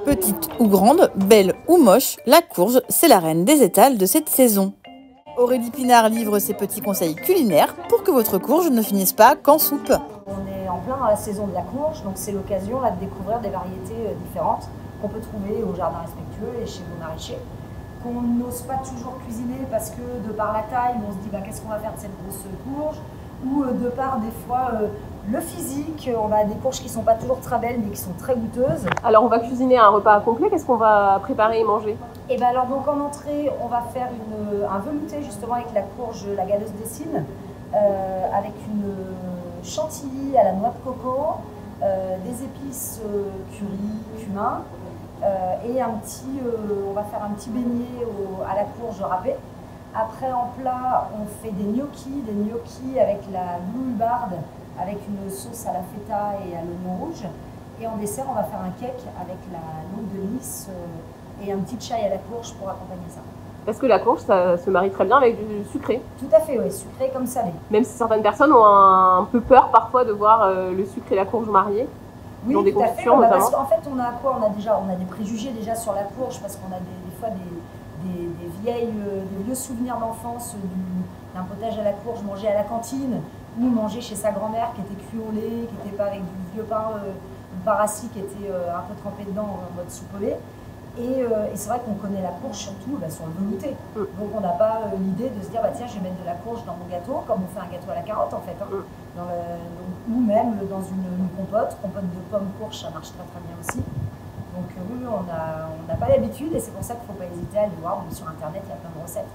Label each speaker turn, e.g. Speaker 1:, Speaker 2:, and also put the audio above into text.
Speaker 1: Petite ou grande, belle ou moche, la courge, c'est la reine des étals de cette saison. Aurélie Pinard livre ses petits conseils culinaires pour que votre courge ne finisse pas qu'en soupe.
Speaker 2: On est en plein dans la saison de la courge, donc c'est l'occasion de découvrir des variétés différentes qu'on peut trouver au jardin respectueux et chez vos maraîchers, qu'on n'ose pas toujours cuisiner parce que de par la taille, on se dit qu'est-ce qu'on va faire de cette grosse courge, ou de par des fois le physique, on a des courges qui ne sont pas toujours très belles mais qui sont très goûteuses.
Speaker 3: Alors on va cuisiner un repas complet, qu'est-ce qu'on va préparer et manger?
Speaker 2: Et bien alors donc en entrée, on va faire un velouté justement avec la courge, la galeuse d'Essine, avec une chantilly à la noix de coco, des épices curry, cumin, et on va faire un petit beignet à la courge râpée. Après en plat, on fait des gnocchis avec la rhubarbe, avec une sauce à la feta et à l'oignon rouge. Et en dessert, on va faire un cake avec la langue de Nice et un petit chai à la courge pour accompagner ça.
Speaker 3: Parce que la courge, ça se marie très bien avec du sucré.
Speaker 2: Tout à fait, oui, sucré comme salé.
Speaker 3: Même si certaines personnes ont un peu peur parfois de voir le sucre et la courge mariés.
Speaker 2: Oui,
Speaker 3: dans des
Speaker 2: tout à fait. Parce qu'en fait, on a des préjugés déjà sur la courge parce qu'on a des fois des vieux souvenirs d'enfance d'un potage à la courge mangé à la cantine ou mangé chez sa grand-mère qui était cuit au lait, qui n'était pas avec du vieux pain, du pain rassis qui était un peu trempé dedans en mode soupe au lait. Et c'est vrai qu'on connaît la courge surtout sur le velouté. Donc on n'a pas l'idée de se dire tiens, je vais mettre de la courge dans mon gâteau, comme on fait un gâteau à la carotte en fait. Ou même dans une compote de pommes courge, ça marche très très bien aussi. Donc oui, on n'a pas l'habitude et c'est pour ça qu'il ne faut pas hésiter à aller voir. Sur internet, il y a plein de recettes.